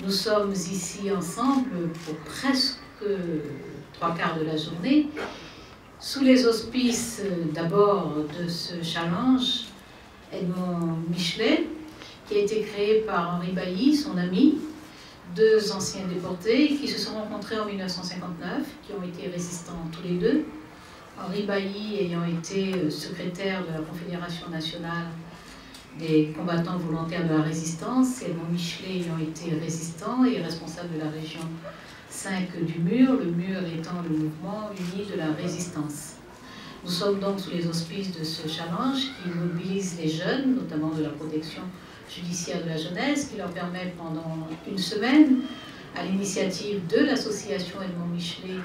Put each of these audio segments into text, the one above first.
Nous sommes ici ensemble pour presque 3/4 de la journée, sous les auspices d'abord de ce challenge Edmond Michelet, qui a été créé par Henri Bailly, son ami, deux anciens déportés qui se sont rencontrés en 1959, qui ont été résistants tous les deux. Henri Bailly ayant été secrétaire de la Confédération nationale des combattants volontaires de la résistance, et Edmond Michelet ayant été résistant et responsable de la région 5 du Mur, le Mur étant le mouvement uni de la résistance. Nous sommes donc sous les auspices de ce challenge qui mobilise les jeunes, notamment de la protection judiciaire de la jeunesse, qui leur permet pendant une semaine, à l'initiative de l'association Edmond Michelet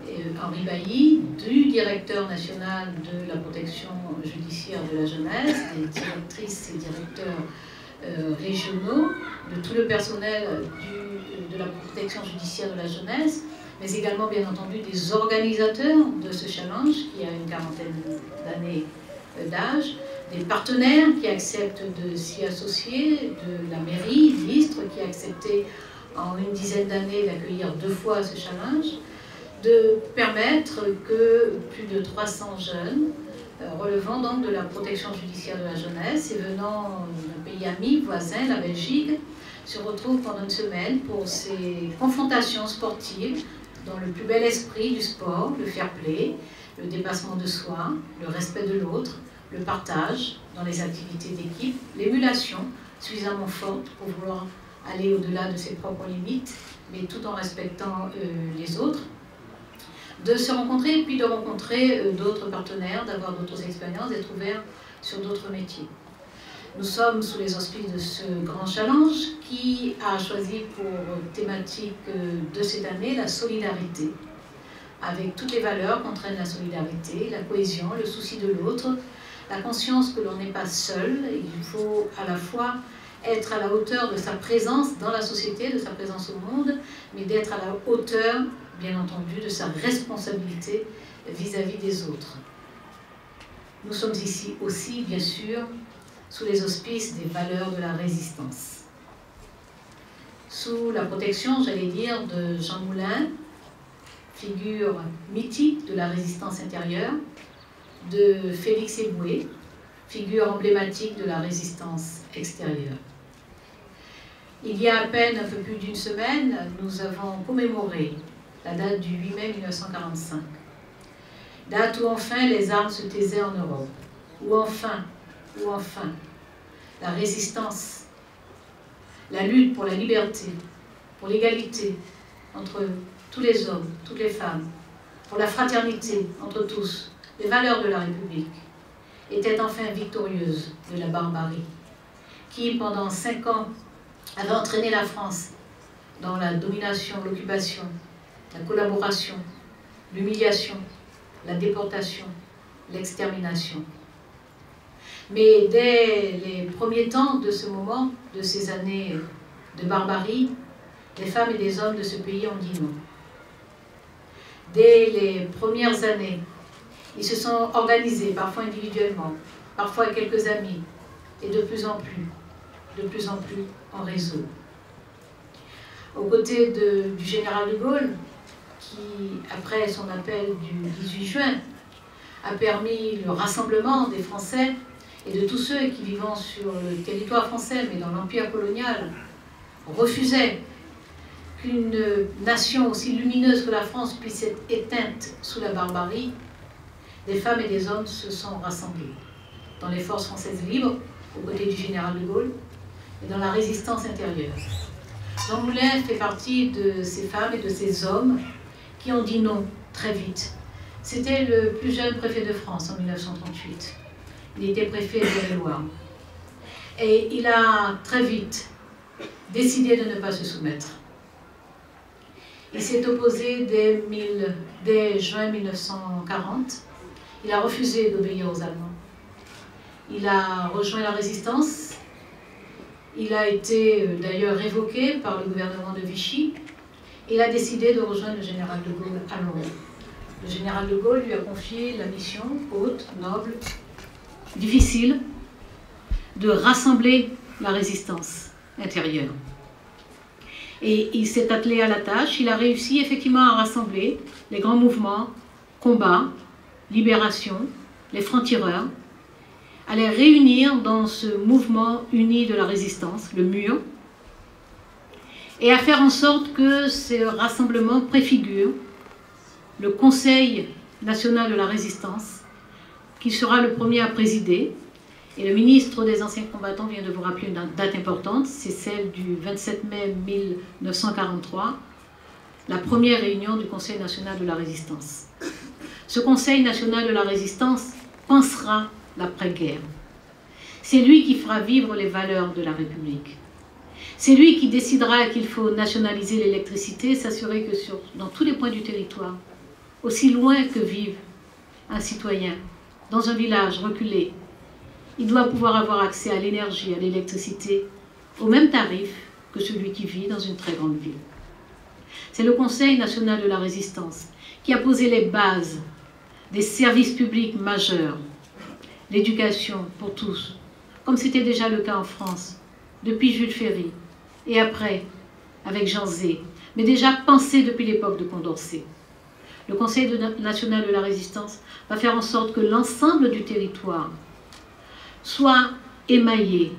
et Henri Bailly, du directeur national de la protection judiciaire de la jeunesse, des directrices et directeurs régionaux, de tout le personnel de la protection judiciaire de la jeunesse, mais également bien entendu des organisateurs de ce challenge qui a une quarantaine d'années d'âge, des partenaires qui acceptent de s'y associer, de la mairie d'Istres qui a accepté en une dizaine d'années d'accueillir 2 fois ce challenge, de permettre que plus de 300 jeunes relevant donc de la protection judiciaire de la jeunesse et venant d'un pays ami, voisin, la Belgique, se retrouvent pendant une semaine pour ces confrontations sportives dans le plus bel esprit du sport, le fair play, le dépassement de soi, le respect de l'autre, le partage dans les activités d'équipe, l'émulation suffisamment forte pour vouloir aller au-delà de ses propres limites, mais tout en respectant les autres, de se rencontrer et puis de rencontrer d'autres partenaires, d'avoir d'autres expériences, d'être ouvert sur d'autres métiers. Nous sommes sous les auspices de ce grand challenge qui a choisi pour thématique de cette année la solidarité, avec toutes les valeurs qu'entraîne la solidarité, la cohésion, le souci de l'autre, la conscience que l'on n'est pas seul, il faut à la fois être à la hauteur de sa présence dans la société, de sa présence au monde, mais d'être à la hauteur, bien entendu, de sa responsabilité vis-à-vis des autres. Nous sommes ici aussi, bien sûr, sous les auspices des valeurs de la résistance. Sous la protection, j'allais dire, de Jean Moulin, figure mythique de la résistance intérieure, de Félix Éboué, figure emblématique de la résistance extérieure. Il y a à peine un peu plus d'une semaine, nous avons commémoré la date du 8 mai 1945. Date où enfin les armes se taisaient en Europe. Où enfin, la résistance, la lutte pour la liberté, pour l'égalité entre tous les hommes, toutes les femmes, pour la fraternité entre tous, les valeurs de la République, était enfin victorieuse de la barbarie, qui pendant 5 ans avait entraîné la France dans la domination, l'occupation, la collaboration, l'humiliation, la déportation, l'extermination. Mais dès les premiers temps de ce moment, de ces années de barbarie, les femmes et les hommes de ce pays ont dit non. Dès les premières années, ils se sont organisés, parfois individuellement, parfois avec quelques amis, et de plus en plus en réseau. Aux côtés du général de Gaulle, qui, après son appel du 18 juin, a permis le rassemblement des Français et de tous ceux qui, vivant sur le territoire français, mais dans l'empire colonial, refusaient qu'une nation aussi lumineuse que la France puisse être éteinte sous la barbarie, des femmes et des hommes se sont rassemblés dans les forces françaises libres, aux côtés du général de Gaulle, et dans la résistance intérieure. Jean Moulin fait partie de ces femmes et de ces hommes qui ont dit non très vite. C'était le plus jeune préfet de France en 1938. Il était préfet de Loire. Et il a très vite décidé de ne pas se soumettre. Il s'est opposé dès juin 1940. Il a refusé d'obéir aux Allemands. Il a rejoint la résistance. Il a été d'ailleurs révoqué par le gouvernement de Vichy. Il a décidé de rejoindre le général de Gaulle à Londres. Le général de Gaulle lui a confié la mission haute, noble, difficile, de rassembler la résistance intérieure. Et il s'est attelé à la tâche. Il a réussi effectivement à rassembler les grands mouvements, combat, libération, les francs-tireurs, à les réunir dans ce mouvement uni de la résistance, le MUR, et à faire en sorte que ce rassemblement préfigure le Conseil national de la résistance, qui sera le premier à présider. Et le ministre des Anciens Combattants vient de vous rappeler une date importante, c'est celle du 27 mai 1943, la première réunion du Conseil national de la résistance. Ce Conseil national de la résistance pensera l'après-guerre. C'est lui qui fera vivre les valeurs de la République. C'est lui qui décidera qu'il faut nationaliser l'électricité, s'assurer que dans tous les points du territoire, aussi loin que vive un citoyen, dans un village reculé, il doit pouvoir avoir accès à l'énergie, à l'électricité, au même tarif que celui qui vit dans une très grande ville. C'est le Conseil national de la résistance qui a posé les bases des services publics majeurs, l'éducation pour tous, comme c'était déjà le cas en France, depuis Jules Ferry, et après, avec Jean Zay, mais déjà pensé depuis l'époque de Condorcet. Le Conseil national de la résistance va faire en sorte que l'ensemble du territoire soit émaillé,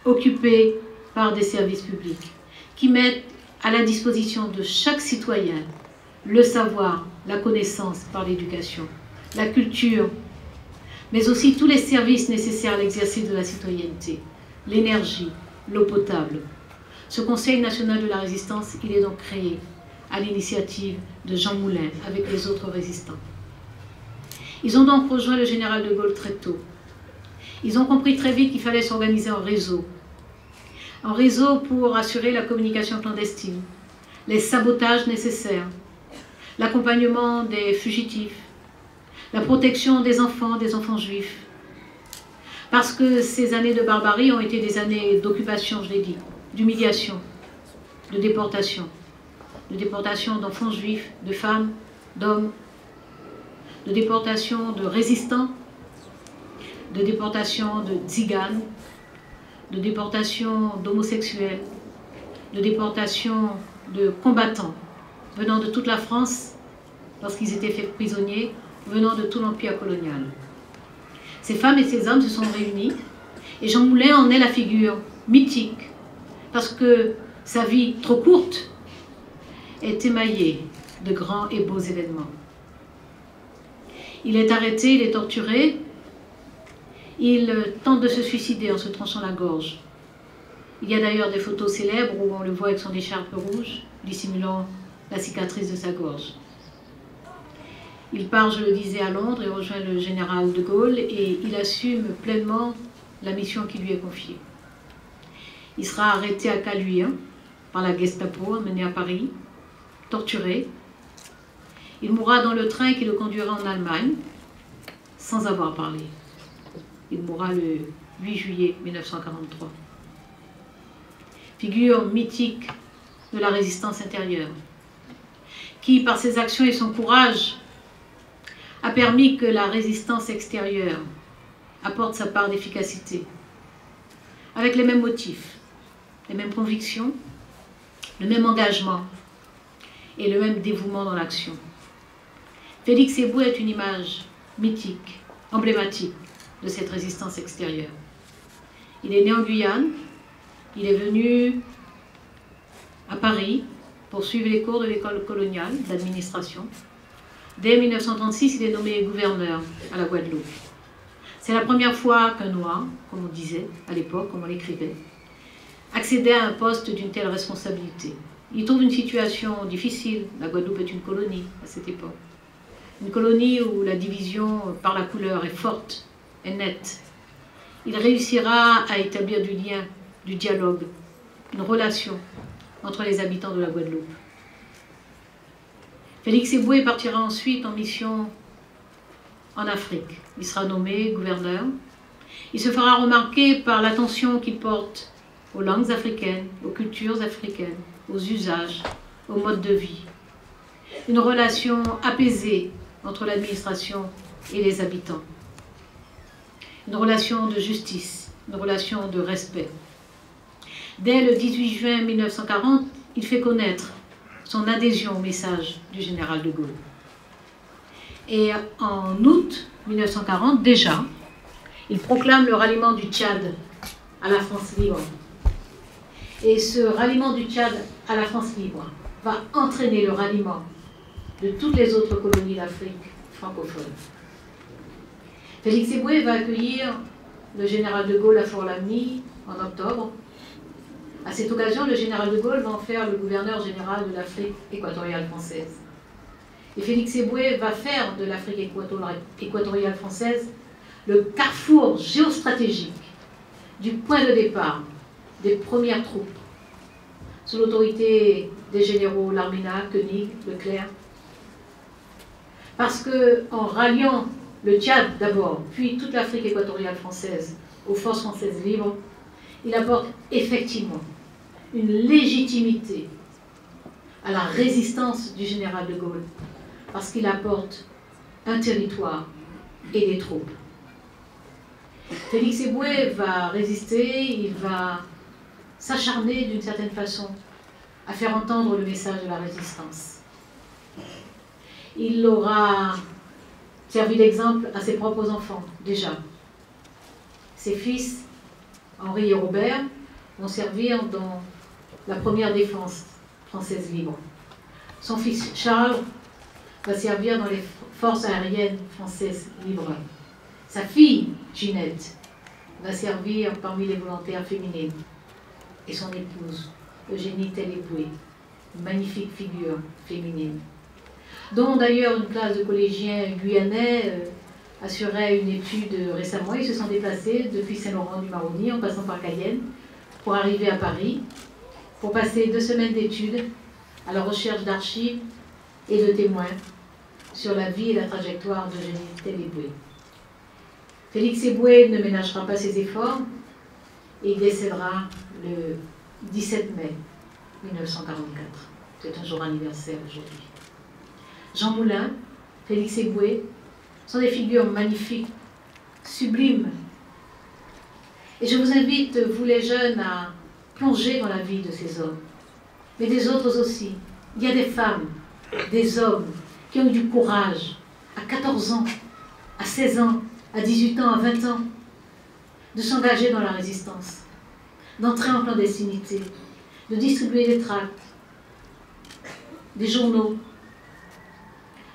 occupé par des services publics, qui mettent à la disposition de chaque citoyen le savoir, la connaissance par l'éducation, la culture, mais aussi tous les services nécessaires à l'exercice de la citoyenneté, l'énergie, l'eau potable. Ce Conseil national de la résistance, il est donc créé à l'initiative de Jean Moulin avec les autres résistants. Ils ont donc rejoint le général de Gaulle très tôt. Ils ont compris très vite qu'il fallait s'organiser en réseau. En réseau pour assurer la communication clandestine, les sabotages nécessaires, l'accompagnement des fugitifs, la protection des enfants juifs. Parce que ces années de barbarie ont été des années d'occupation, je l'ai dit, d'humiliation, de déportation d'enfants juifs, de femmes, d'hommes, de déportation de résistants, de déportation de tziganes, de déportation d'homosexuels, de déportation de combattants venant de toute la France lorsqu'ils étaient faits prisonniers, venant de tout l'empire colonial. Ces femmes et ces hommes se sont réunis et Jean Moulin en est la figure mythique parce que sa vie trop courte est émaillée de grands et beaux événements. Il est arrêté, il est torturé, il tente de se suicider en se tranchant la gorge. Il y a d'ailleurs des photos célèbres où on le voit avec son écharpe rouge, dissimulant la cicatrice de sa gorge. Il part, je le disais, à Londres et rejoint le général de Gaulle et il assume pleinement la mission qui lui est confiée. Il sera arrêté à Caluire par la Gestapo, amené à Paris, torturé. Il mourra dans le train qui le conduira en Allemagne, sans avoir parlé. Il mourra le 8 juillet 1943. Figure mythique de la résistance intérieure, qui, par ses actions et son courage, a permis que la résistance extérieure apporte sa part d'efficacité, avec les mêmes motifs, les mêmes convictions, le même engagement et le même dévouement dans l'action. Félix Éboué est une image mythique, emblématique de cette résistance extérieure. Il est né en Guyane, il est venu à Paris pour suivre les cours de l'école coloniale d'administration. Dès 1936, il est nommé gouverneur à la Guadeloupe. C'est la première fois qu'un noir, comme on disait à l'époque, comme on l'écrivait, accédait à un poste d'une telle responsabilité. Il trouve une situation difficile. La Guadeloupe est une colonie à cette époque. Une colonie où la division par la couleur est forte, est nette. Il réussira à établir du lien, du dialogue, une relation entre les habitants de la Guadeloupe. Félix Éboué partira ensuite en mission en Afrique. Il sera nommé gouverneur. Il se fera remarquer par l'attention qu'il porte aux langues africaines, aux cultures africaines, aux usages, aux modes de vie. Une relation apaisée entre l'administration et les habitants. Une relation de justice, une relation de respect. Dès le 18 juin 1940, il fait connaître son adhésion au message du général de Gaulle. Et en août 1940, déjà, il proclame le ralliement du Tchad à la France libre. Et ce ralliement du Tchad à la France libre va entraîner le ralliement de toutes les autres colonies d'Afrique francophone. Félix Éboué va accueillir le général de Gaulle à Fort-Lagny en octobre. À cette occasion, le général de Gaulle va en faire le gouverneur général de l'Afrique équatoriale française. Et Félix Éboué va faire de l'Afrique équatoriale française le carrefour géostratégique du point de départ des premières troupes, sous l'autorité des généraux Larmina, Koenig, Leclerc. Parce qu'en ralliant le Tchad d'abord, puis toute l'Afrique équatoriale française aux forces françaises libres, il apporte effectivement une légitimité à la résistance du général de Gaulle, parce qu'il apporte un territoire et des troupes. Félix Éboué va résister, il va s'acharner d'une certaine façon à faire entendre le message de la résistance. Il aura servi d'exemple à ses propres enfants, déjà. Ses fils, Henri et Robert, vont servir dans la première défense française libre. Son fils Charles va servir dans les forces aériennes françaises libres. Sa fille, Ginette, va servir parmi les volontaires féminines. Et son épouse, Eugénie Tell-Éboué, une magnifique figure féminine, dont d'ailleurs une classe de collégiens guyanais assurait une étude récemment. Ils se sont déplacés depuis Saint-Laurent-du-Maroni en passant par Cayenne pour arriver à Paris, pour passer 2 semaines d'études à la recherche d'archives et de témoins sur la vie et la trajectoire d'Eugénie Tell-Éboué. Félix Éboué ne ménagera pas ses efforts et il décédera le 17 mai 1944. C'est un jour anniversaire aujourd'hui. Jean Moulin, Félix Éboué sont des figures magnifiques, sublimes. Et je vous invite, vous les jeunes, à plonger dans la vie de ces hommes, mais des autres aussi. Il y a des femmes, des hommes qui ont eu du courage à 14 ans, à 16 ans, à 18 ans, à 20 ans, de s'engager dans la résistance, d'entrer en clandestinité, de distribuer des tracts, des journaux,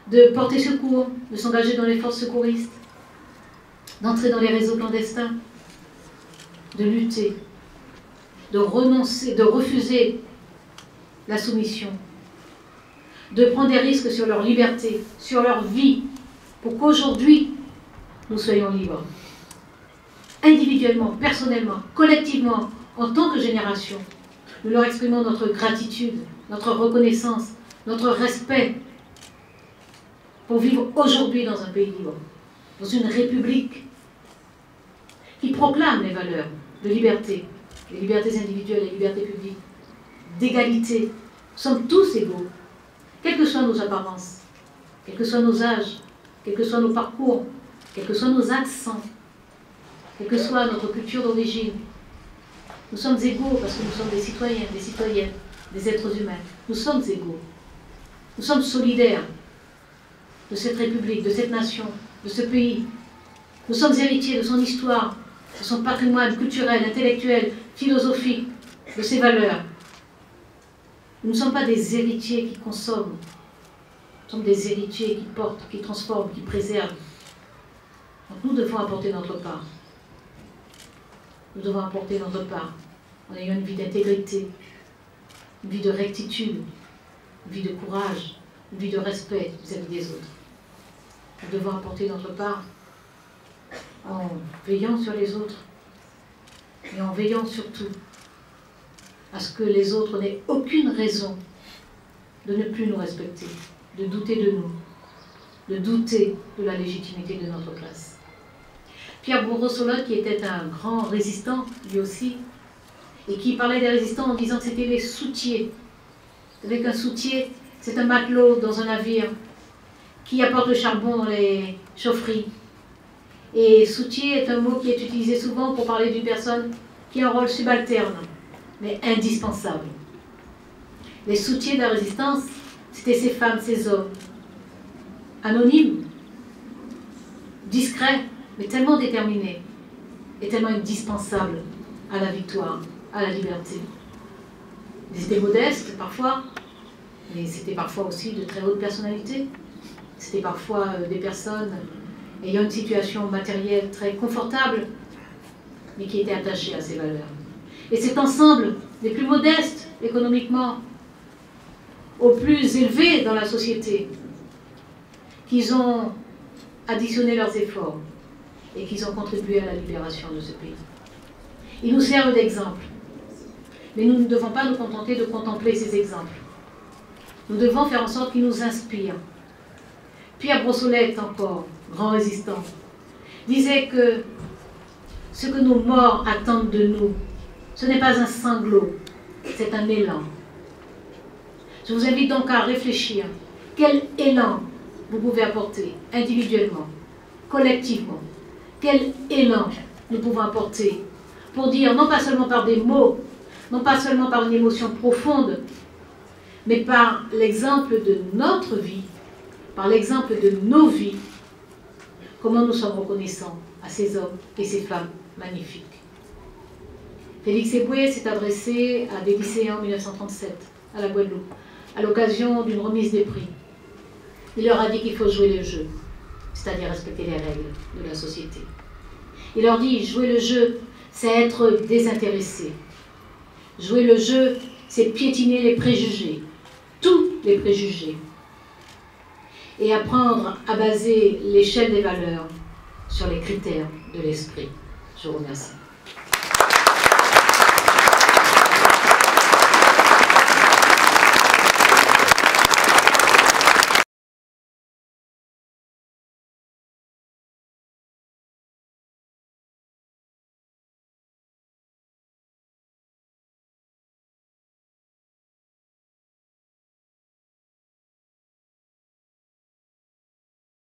de porter secours, de s'engager dans les forces secouristes, d'entrer dans les réseaux clandestins, de lutter, de renoncer, de refuser la soumission, de prendre des risques sur leur liberté, sur leur vie, pour qu'aujourd'hui, nous soyons libres. Individuellement, personnellement, collectivement, en tant que génération, nous leur exprimons notre gratitude, notre reconnaissance, notre respect pour vivre aujourd'hui dans un pays libre, dans une république qui proclame les valeurs de liberté, les libertés individuelles, les libertés publiques, d'égalité. Nous sommes tous égaux, quelles que soient nos apparences, quels que soient nos âges, quels que soient nos parcours, quels que soient nos accents, quelle que soit notre culture d'origine. Nous sommes égaux parce que nous sommes des citoyens, des citoyennes, des êtres humains. Nous sommes égaux. Nous sommes solidaires de cette République, de cette nation, de ce pays. Nous sommes héritiers de son histoire, de son patrimoine culturel, intellectuel, philosophique, de ses valeurs. Nous ne sommes pas des héritiers qui consomment. Nous sommes des héritiers qui portent, qui transforment, qui préservent. Donc nous devons apporter notre part. Nous devons apporter notre part en ayant une vie d'intégrité, une vie de rectitude, une vie de courage, une vie de respect vis-à-vis des autres. Nous devons apporter notre part en veillant sur les autres et en veillant surtout à ce que les autres n'aient aucune raison de ne plus nous respecter, de douter de nous, de douter de la légitimité de notre classe. Pierre Bourreau-Solot, qui était un grand résistant, lui aussi, et qui parlait des résistants en disant que c'était les soutiers. Avec un soutier, c'est un matelot dans un navire qui apporte le charbon dans les chaufferies. Et soutier est un mot qui est utilisé souvent pour parler d'une personne qui a un rôle subalterne, mais indispensable. Les soutiens de la résistance, c'était ces femmes, ces hommes, anonymes, discrets, mais tellement déterminés et tellement indispensables à la victoire, à la liberté. Ils étaient modestes parfois, mais c'était parfois aussi de très hautes personnalités. C'était parfois des personnes ayant une situation matérielle très confortable, mais qui étaient attachées à ces valeurs. Et cet ensemble des plus modestes économiquement aux plus élevés dans la société, qu'ils ont additionné leurs efforts et qu'ils ont contribué à la libération de ce pays. Ils nous servent d'exemple. Mais nous ne devons pas nous contenter de contempler ces exemples. Nous devons faire en sorte qu'ils nous inspirent. Pierre Brossolette, encore, grand résistant, disait que ce que nos morts attendent de nous, ce n'est pas un sanglot, c'est un élan. Je vous invite donc à réfléchir. Quel élan vous pouvez apporter individuellement, collectivement? Quel élan nous pouvons apporter pour dire, non pas seulement par des mots, non pas seulement par une émotion profonde, mais par l'exemple de notre vie, par l'exemple de nos vies, comment nous sommes reconnaissants à ces hommes et ces femmes magnifiques. Félix Éboué s'est adressé à des lycéens en 1937, à la Guadeloupe, à l'occasion d'une remise des prix. Il leur a dit qu'il faut jouer le jeu, c'est-à-dire respecter les règles de la société. Il leur dit, jouer le jeu, c'est être désintéressé. Jouer le jeu, c'est piétiner les préjugés, tous les préjugés, et apprendre à baser l'échelle des valeurs sur les critères de l'esprit. Je vous remercie.